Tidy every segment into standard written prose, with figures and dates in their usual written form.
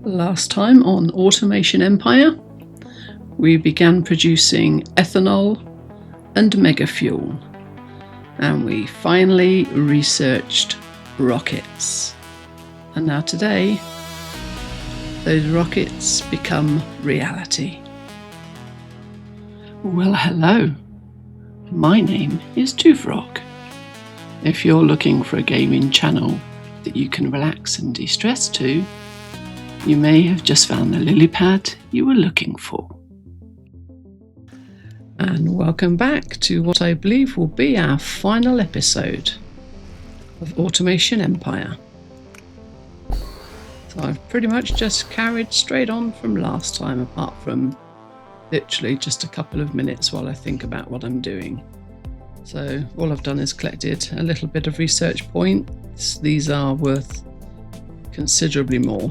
Last time on Automation Empire, we began producing ethanol and megafuel, and we finally researched rockets. And now today, those rockets become reality. Well, hello. My name is Tufrog. If you're looking for a gaming channel that you can relax and de-stress to, you may have just found the lily pad you were looking for. And welcome back to what I believe will be our final episode of Automation Empire. So I've pretty much just carried straight on from last time, apart from literally just a couple of minutes while I think about what I'm doing. So all I've done is collected a little bit of research points. These are worth considerably more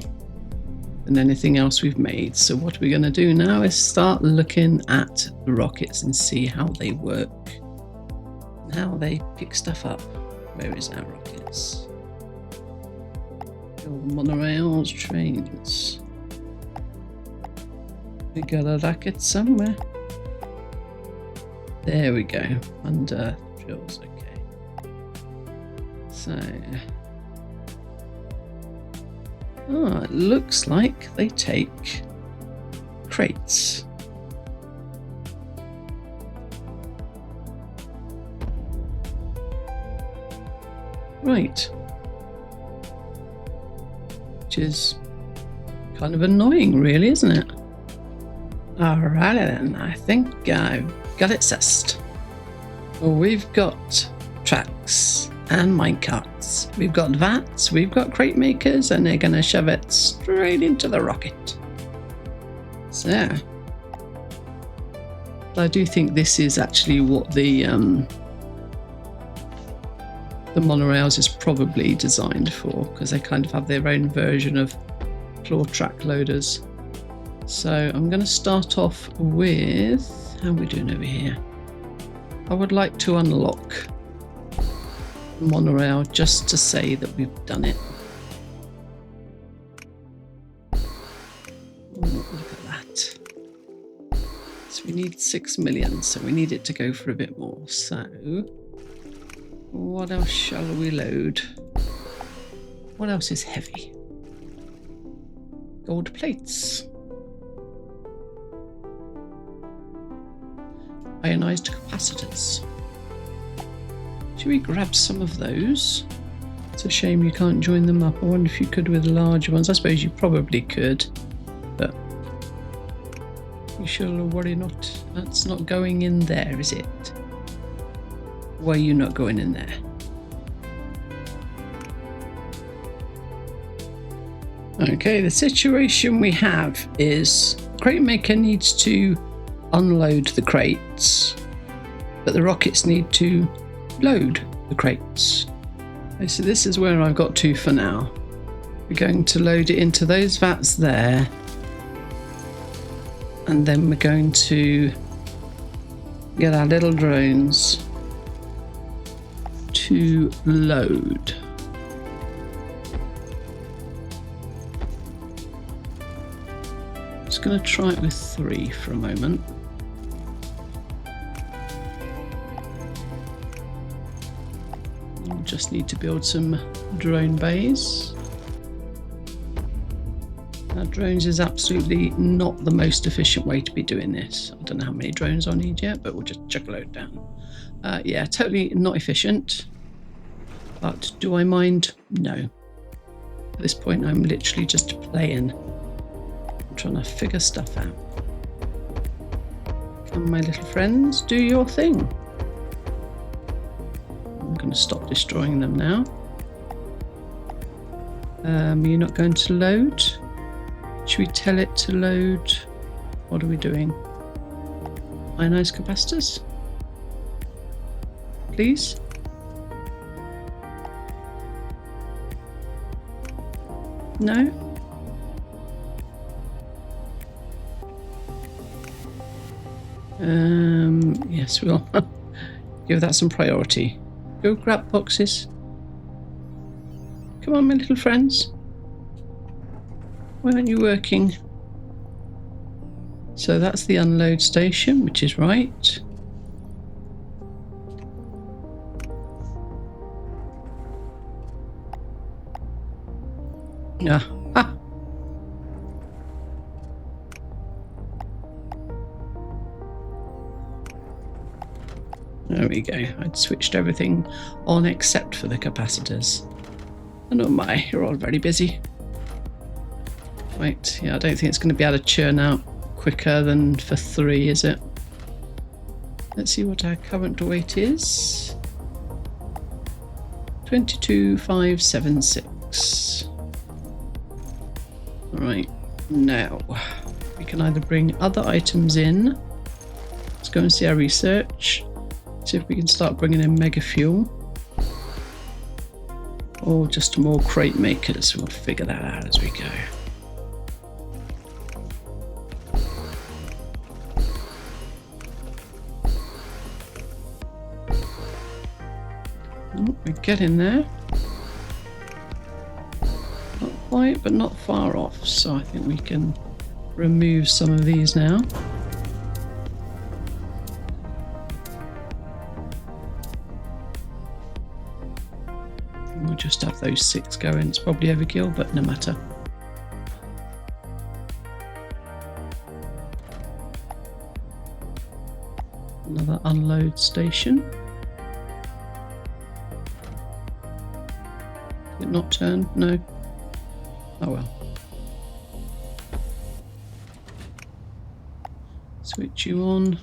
than anything else we've made. So what we're going to do now is start looking at the rockets and see how they work and how they pick stuff up. Where is our rockets? All the monorails, trains. We got a rocket somewhere. There we go. Under drills. Okay. So. It looks like they take crates. Right. Which is kind of annoying, really, isn't it? Alright then, I think I've got it sussed. We've got tracks and minecarts. We've got vats, we've got crate makers, and they're going to shove it straight into the rocket. So, I do think this is actually what the monorails is probably designed for, because they kind of have their own version of floor track loaders. So I'm going to start off with, how are we doing over here? I would like to unlock monorail just to say that we've done it. Look at that. So we need 6 million, so we need it to go for a bit more. So what else shall we load? What else is heavy? Gold plates. Ionized capacitors. Should we grab some of those? It's a shame you can't join them up. I wonder if you could with large ones. I suppose you probably could, but you shall worry not. That's not going in there, is it? Why are you not going in there? Okay, the situation we have is crate maker needs to unload the crates, but the rockets need to load the crates. Okay, so this is where I've got to for now. We're going to load it into those vats there, and then we're going to get our little drones to load. Just going to try it with 3 for a moment. Just need to build some drone bays. Now, drones is absolutely not the most efficient way to be doing this. I don't know how many drones I need yet, but we'll just chuck a load down. Yeah, totally not efficient. But do I mind? No. At this point, I'm literally just playing. I'm trying to figure stuff out. Come, my little friends, do your thing. I'm going to stop destroying them now. You're not going to load? Should we tell it to load? What are we doing? Ionized capacitors? Please? No? Yes, we'll give that some priority. Go grab boxes. Come on, my little friends. Why aren't you working? So that's the unload station, which is right. Yeah. Ah. There we go. I'd switched everything on except for the capacitors. And oh my, you're all very busy. Right, yeah, I don't think it's going to be able to churn out quicker than for 3, is it? Let's see what our current weight is. 22,576. Right, now we can either bring other items in. Let's go and see our research. See if we can start bringing in mega fuel. Or just more crate makers. We'll figure that out as we go. Oh, we're getting there. Not quite, but not far off. So I think we can remove some of these now. We'll just have those 6 going. It's probably overkill, but no matter. Another unload station. Did it not turn? No. Oh well. Switch you on.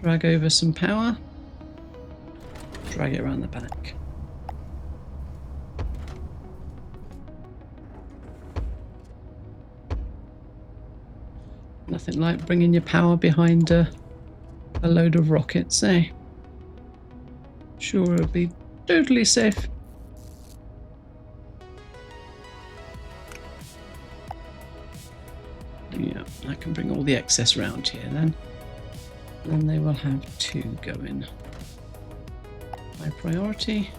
Drag over some power. Drag it around the back. Nothing like bringing your power behind a load of rockets, eh? Sure, it'll be totally safe. Yeah, I can bring all the excess round here then. Then they will have 2 going. High priority.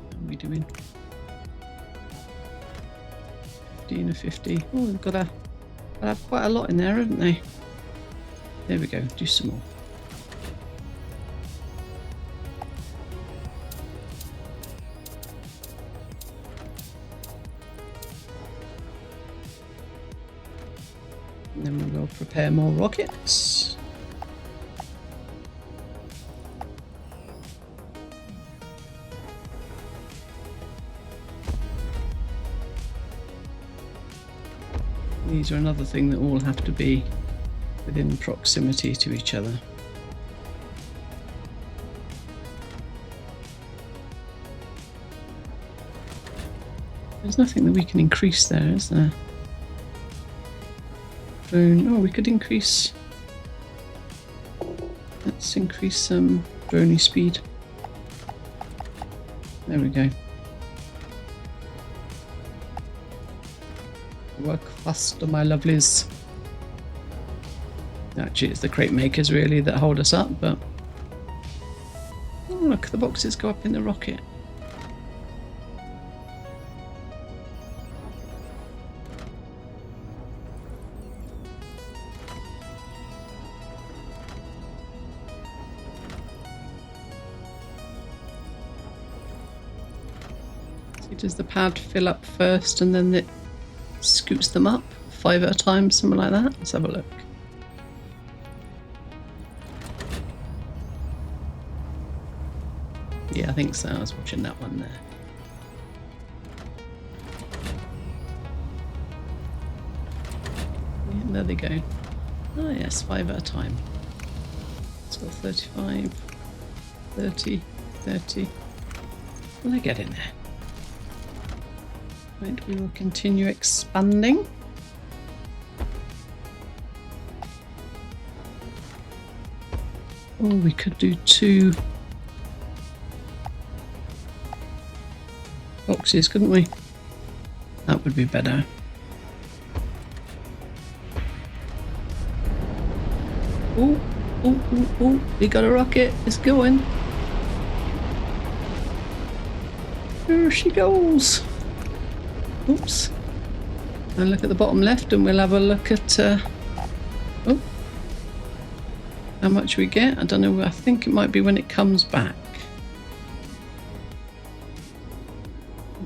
What are we doing? 15 or 50. Oh, we've got a... They'll have quite a lot in there, haven't they? There we go, do some more. And then we will prepare more rockets. These are another thing that all have to be within proximity to each other. There's nothing that we can increase there, is there? Drone. Oh, we could increase. Let's increase some droney speed. There we go. Work faster, my lovelies. Actually, it's the crate makers really that hold us up, but oh, look, the boxes go up in the rocket. See, does the pad fill up first and then it scoots them up 5 at a time, something like that? Let's have a look. Yeah, I think so. I was watching that one there. Yeah, there they go. Oh yes, 5 at a time. It's got 35, 30, 30. Well, they get in there. Right, we will continue expanding. Oh, we could do 2 boxes, couldn't we? That would be better. Oh, oh, oh, oh, we got a rocket. It's going. There she goes. Oops. And look at the bottom left, and we'll have a look at how much we get. I don't know, I think it might be when it comes back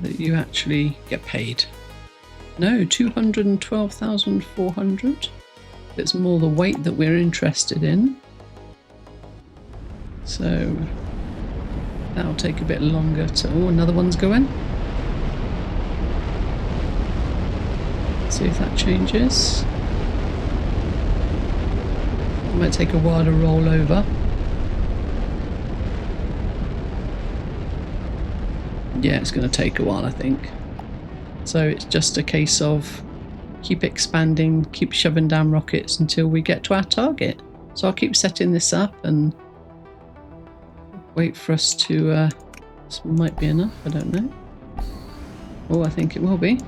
that you actually get paid. No, 212,400. It's more the weight that we're interested in. So that'll take a bit longer to... Oh, another one's going. See if that changes. It might take a while to roll over. Yeah, it's going to take a while, I think. So it's just a case of keep expanding, keep shoving down rockets until we get to our target. So I'll keep setting this up and wait for us to... this might be enough, I don't know. Oh, I think it will be.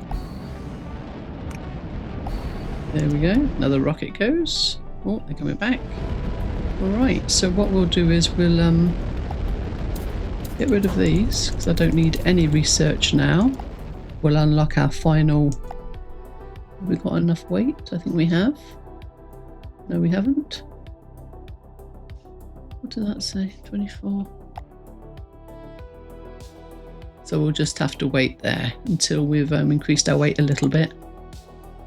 There we go, another rocket goes. Oh, they're coming back. Alright, so what we'll do is we'll get rid of these, because I don't need any research now. We'll unlock our final... Have we got enough weight? I think we have. No, we haven't. What did that say? 24. So we'll just have to wait there until we've increased our weight a little bit.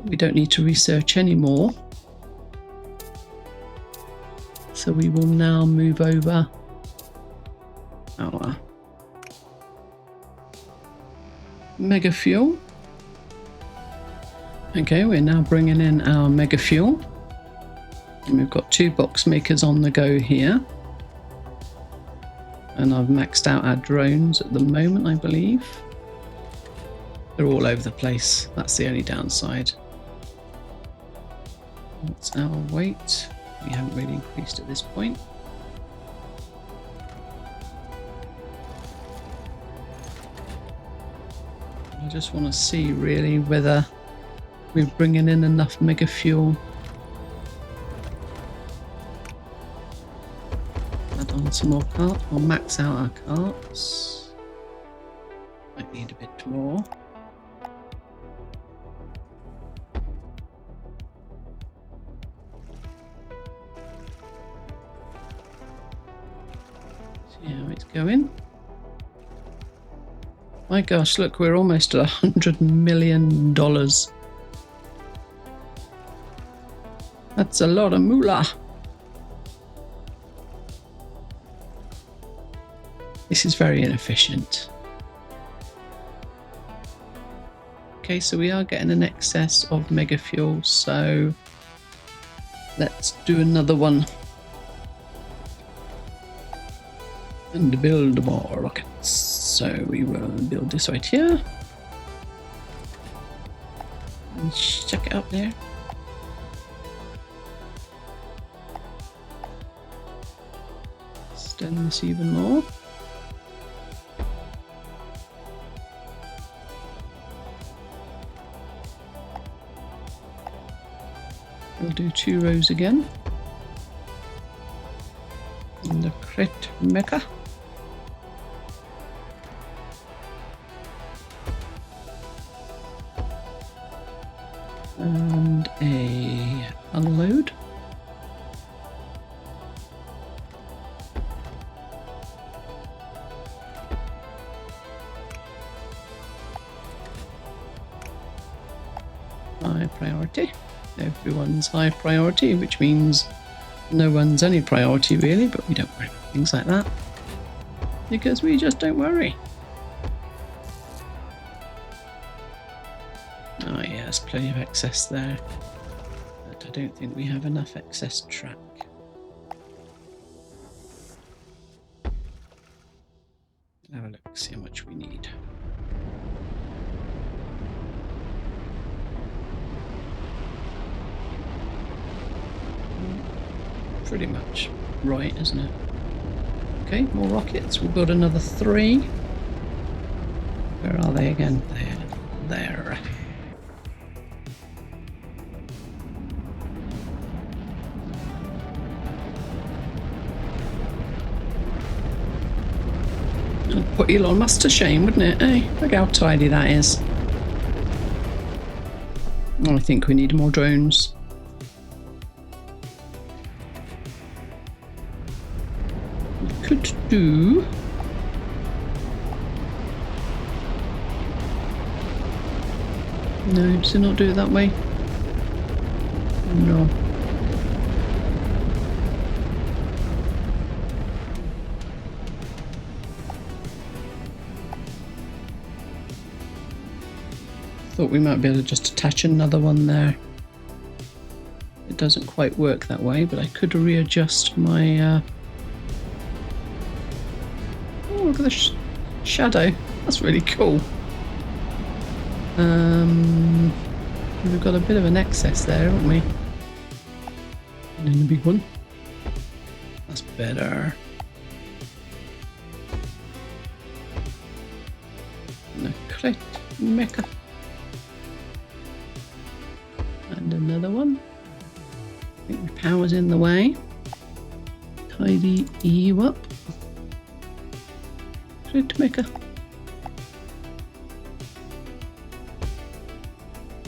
We don't need to research anymore. So we will now move over our mega fuel. Okay, we're now bringing in our mega fuel. And we've got 2 box makers on the go here. And I've maxed out our drones at the moment, I believe. They're all over the place. That's the only downside. What's our weight? We haven't really increased at this point. I just want to see really whether we're bringing in enough mega fuel. Add on some more carts. We'll max out our carts. Might need a bit more. See how it's going. My gosh, look, we're almost at $100 million. That's a lot of moolah. This is very inefficient. Okay, so we are getting an excess of mega fuel, so let's do another one. And build more rockets. So we will build this right here. And chuck it up there. Extend this even more. We'll do 2 rows again. And the crit mecha. And a unload. High priority. Everyone's high priority, which means no one's any priority really, but we don't worry about things like that because we just don't worry. Oh yeah, there's plenty of excess there, but I don't think we have enough excess track. Have a look, see how much we need. Pretty much right, isn't it? Okay, more rockets. We'll build another 3. Where are they again? There. It'd put Elon Musk to shame, wouldn't it? Eh? Look how tidy that is. I think we need more drones. We could do... No, does it not do it that way? No. Thought we might be able to just attach another one there. It doesn't quite work that way, but I could readjust my... Oh, look at the shadow. That's really cool. We've got a bit of an excess there, haven't we? And then the big one. That's better. No, correct. Mecha. And another one. I think the power's in the way. Tidy you up. Correct, Mecha.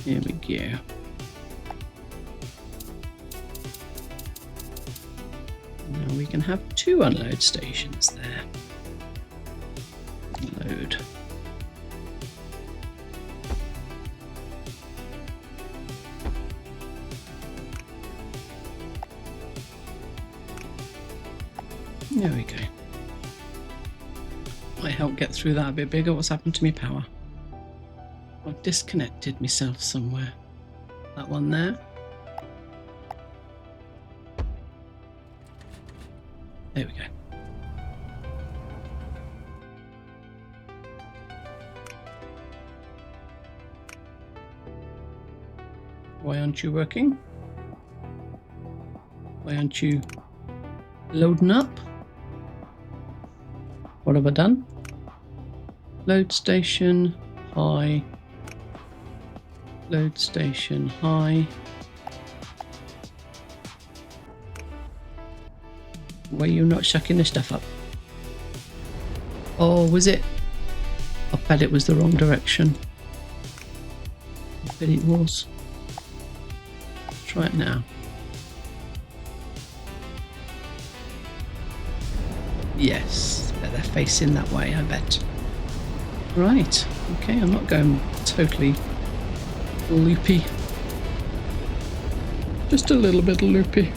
Here we go. Now we can have 2 unload stations there. Load. There we go. Might help get through that a bit bigger. What's happened to me power? I've disconnected myself somewhere. That one there. There we go. Why aren't you working? Why aren't you loading up? What have I done? Load station high. Load station high. Why are you not shucking this stuff up? Oh, was it? I bet it was the wrong direction. I bet it was. Let's try it now. Yes, they're facing that way, I bet. Right, okay, I'm not going totally loopy. Just a little bit loopy.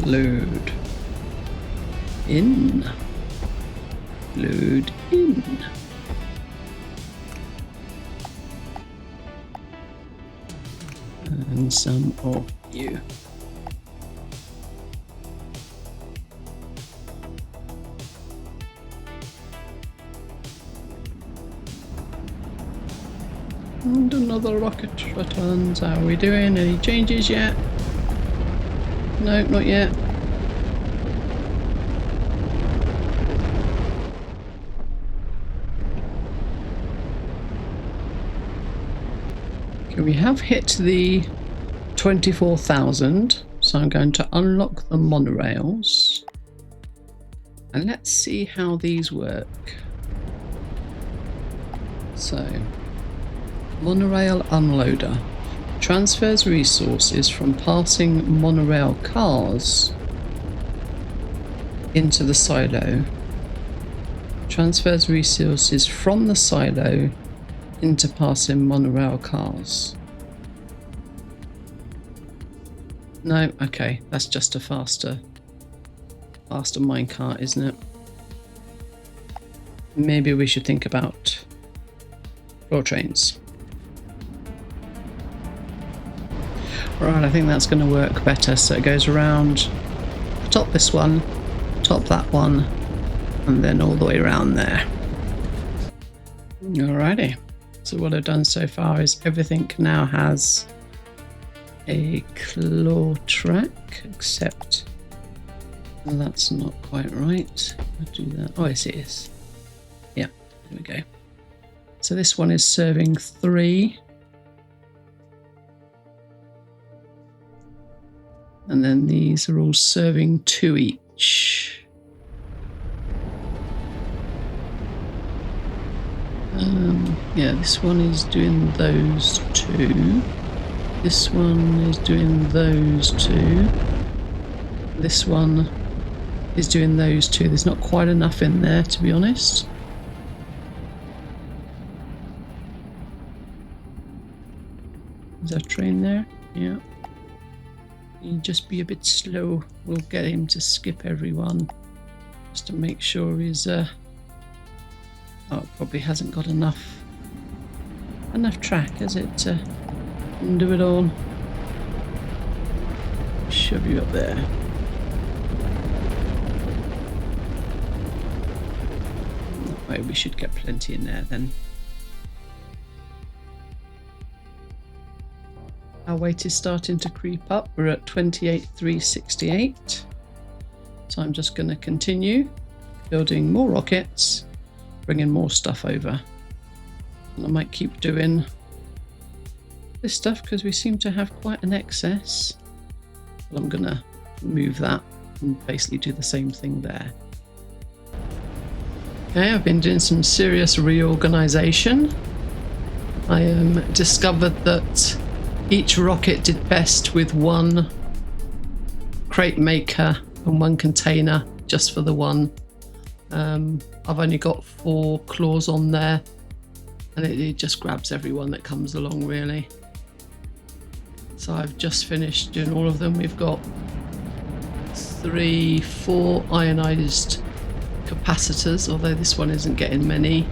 Load. In. Load in. And some of you. And another rocket returns. How are we doing? Any changes yet? No, not yet. Okay, we have hit the 24,000, so I'm going to unlock the monorails. And let's see how these work. So... Monorail unloader transfers resources from passing monorail cars into the silo. Transfers resources from the silo into passing monorail cars. No, okay, that's just a faster minecart, isn't it? Maybe we should think about floor trains. Right, I think that's going to work better. So it goes around, top this one, top that one, and then all the way around there. Alrighty. So what I've done so far is everything now has a claw track, except that's not quite right. I'll do that. Oh, yes, it is. Yeah, there we go. So this one is serving 3. And then these are all serving 2 each. Yeah, this one is doing those 2. This one is doing those two. This one is doing those two. There's not quite enough in there, to be honest. Is there a train there? Yeah. You just be a bit slow. We'll get him to skip everyone just to make sure he's oh, probably hasn't got enough track, has it, to do it all. Shove you up there. That way we should get plenty in there then. Our weight is starting to creep up. We're at 28,368. So I'm just going to continue building more rockets, bringing more stuff over. And I might keep doing this stuff because we seem to have quite an excess. But I'm going to move that and basically do the same thing there. Okay, I've been doing some serious reorganization. I discovered that each rocket did best with one crate maker and one container just for the one. I've only got 4 claws on there, and it just grabs everyone that comes along, really. So I've just finished doing all of them. We've got 4 ionized capacitors, although this one isn't getting many.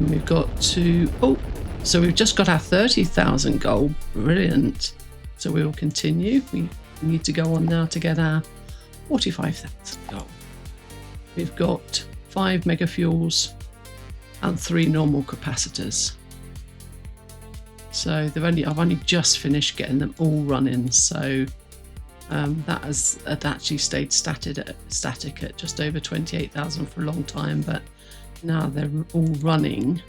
We've got 2. Oh, so we've just got our 30,000 gold. Brilliant. So we will continue. We need to go on now to get our 45,000 gold. We've got 5 mega fuels and 3 normal capacitors. So I've only just finished getting them all running. So that has actually stayed static at just over 28,000 for a long time, but now they're all running.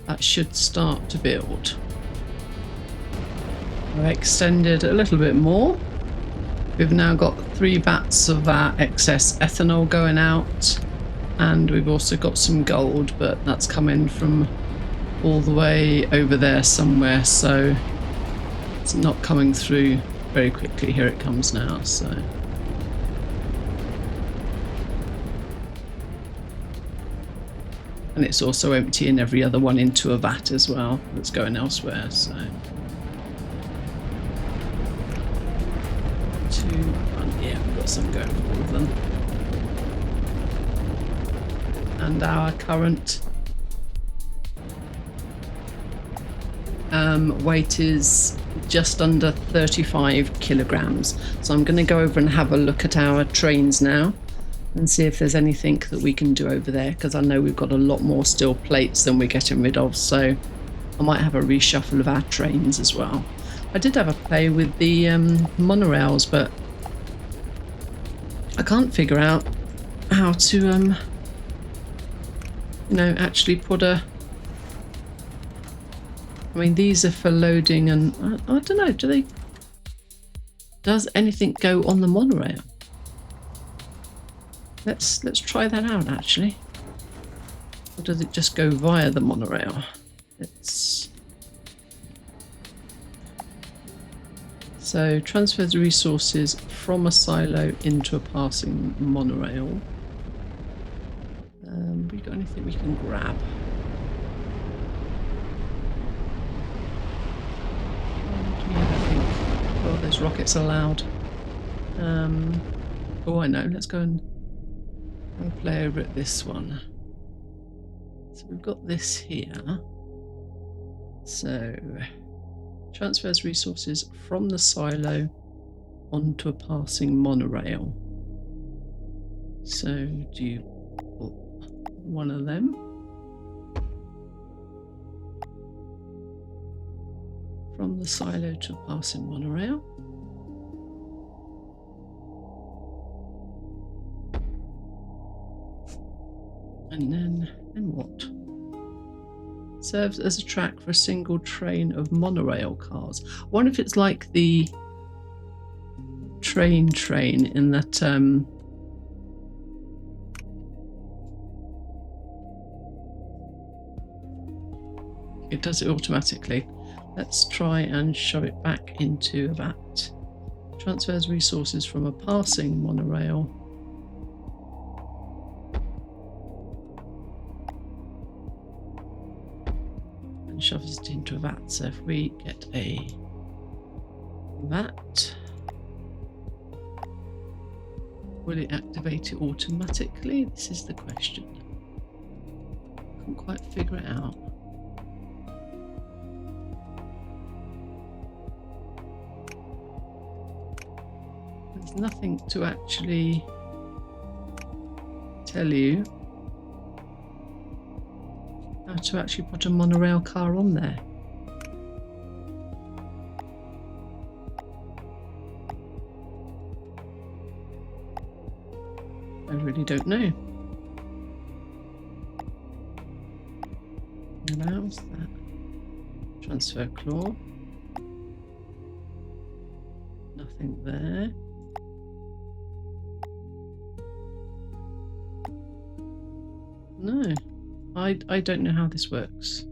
That should start to build. I've extended a little bit more. We've now got 3 vats of our excess ethanol going out, and we've also got some gold, but that's coming from all the way over there somewhere, so it's not coming through very quickly. Here it comes now. So and it's also emptying every other one into a vat as well that's going elsewhere. So 2, 1, yeah, we've got some going for all of them. And our current weight is just under 35 kilograms. So I'm going to go over and have a look at our trains now and see if there's anything that we can do over there, because I know we've got a lot more steel plates than we're getting rid of, so I might have a reshuffle of our trains as well. I did have a play with the monorails, but I can't figure out how to actually put a... I mean, these are for loading, and I don't know, does anything go on the monorail? Let's try that out, actually. Or does it just go via the monorail? So transfers resources from a silo into a passing monorail. We got anything we can grab? Do we have anything? Oh, there's rockets allowed. Oh, I know. Let's go and play over at this one. So we've got this here. So transfers resources from the silo onto a passing monorail. So do you put one of them from the silo to a passing monorail? And then what? Serves as a track for a single train of monorail cars. I wonder if it's like the train in that it does it automatically. Let's try and shove it back into a vat. Transfers resources from a passing monorail. And shoves it into a vat. So if we get a vat, will it activate it automatically? This is the question. Can't quite figure it out. There's nothing to actually tell you how to actually put a monorail car on there. I really don't know. Allows that. Transfer claw. Nothing there. No, I don't know how this works.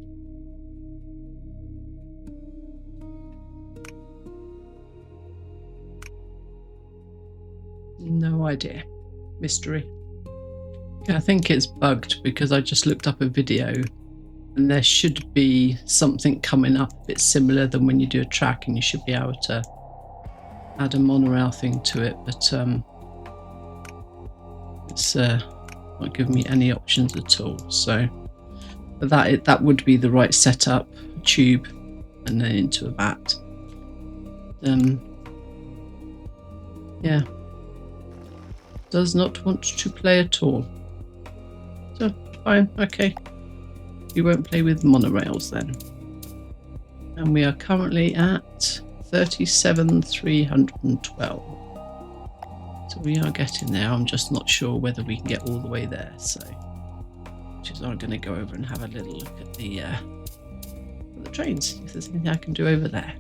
No idea. Mystery. I think it's bugged because I just looked up a video and there should be something coming up a bit similar than when you do a track, and you should be able to add a monorail thing to it, but it's not giving me any options at all. So that would be the right setup: a tube and then into a vat. Yeah, does not want to play at all. So fine, okay. We won't play with monorails then. And we are currently at 37,312. So we are getting there. I'm just not sure whether we can get all the way there. So, which is why I'm going to go over and have a little look at the trains, if there's anything I can do over there.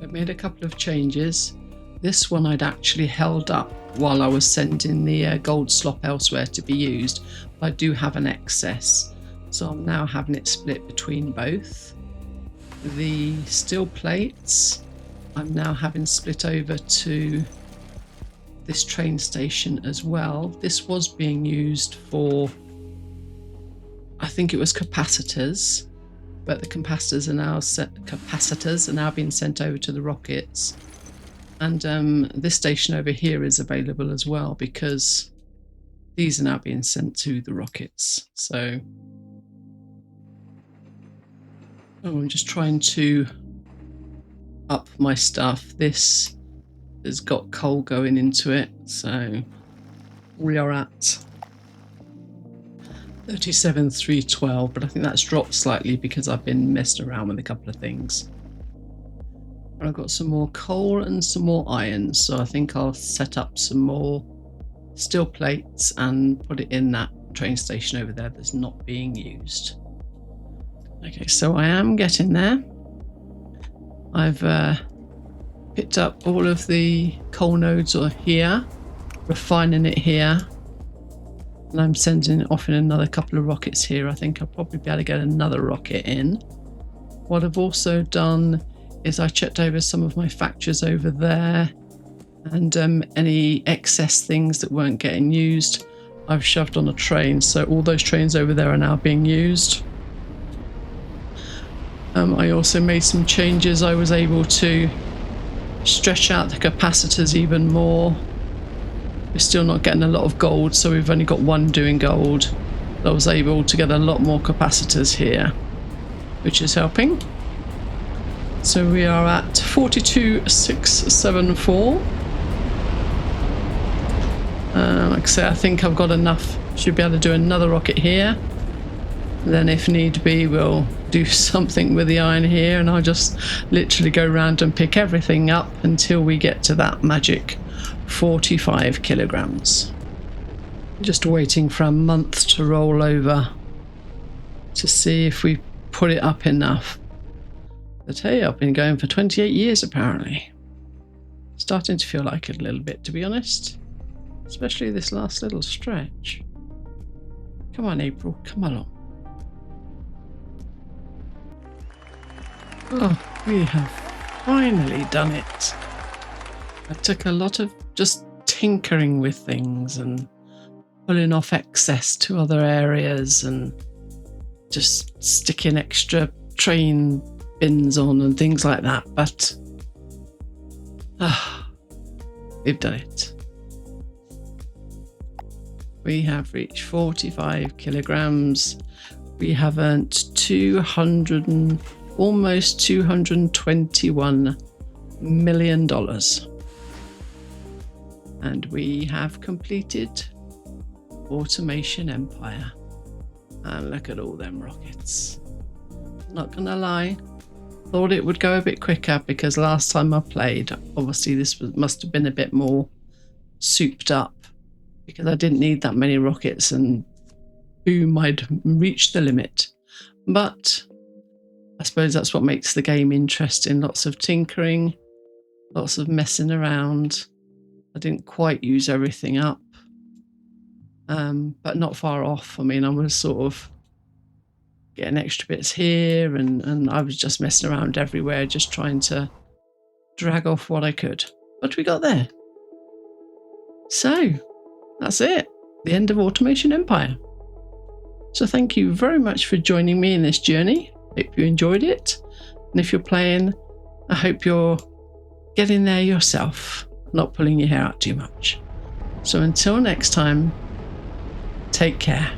I've made a couple of changes. This one I'd actually held up while I was sending the gold slop elsewhere to be used. But I do have an excess, so I'm now having it split between both. The steel plates I'm now having split over to this train station as well. This was being used for, I think it was capacitors, but the capacitors are now being sent over to the rockets. And this station over here is available as well because these are now being sent to the rockets. So I'm just trying to up my stuff. This has got coal going into it, so we are at 37,312, but I think that's dropped slightly because I've been messing around with a couple of things. I've got some more coal and some more iron, so I think I'll set up some more steel plates and put it in that train station over there that's not being used. Okay, so I am getting there. I've picked up all of the coal nodes here, refining it here, and I'm sending it off in another couple of rockets here. I think I'll probably be able to get another rocket in. What I've also done is I checked over some of my factors over there, and any excess things that weren't getting used I've shoved on a train, so all those trains over there are now being used. I also made some changes. I was able to stretch out the capacitors even more. We're still not getting a lot of gold, so we've only got one doing gold. I was able to get a lot more capacitors here, which is helping. So we are at 42,674. Like I say, I think I've got enough. Should be able to do another rocket here. And then if need be, we'll do something with the iron here, and I'll just literally go around and pick everything up until we get to that magic 45 kilograms. Just waiting for a month to roll over to see if we put it up enough. But hey, I've been going for 28 years apparently. Starting to feel like it a little bit, to be honest. Especially this last little stretch. Come on, April, come along. Oh, we have finally done it. I took a lot of just tinkering with things and pulling off excess to other areas and just sticking extra train bins on and things like that. But we've done it. We have reached 45 kilograms. We have earned almost $221 million. And we have completed Automation Empire. And look at all them rockets. Not gonna lie, thought it would go a bit quicker because last time I played, obviously must have been a bit more souped up because I didn't need that many rockets and boom, I'd reached the limit. But I suppose that's what makes the game interesting. Lots of tinkering, lots of messing around. I didn't quite use everything up, but not far off. I mean, I was sort of getting extra bits here and I was just messing around everywhere, just trying to drag off what I could. But we got there. So that's it. The end of Automation Empire. So thank you very much for joining me in this journey. Hope you enjoyed it. And if you're playing, I hope you're getting there yourself, not pulling your hair out too much. So until next time, take care.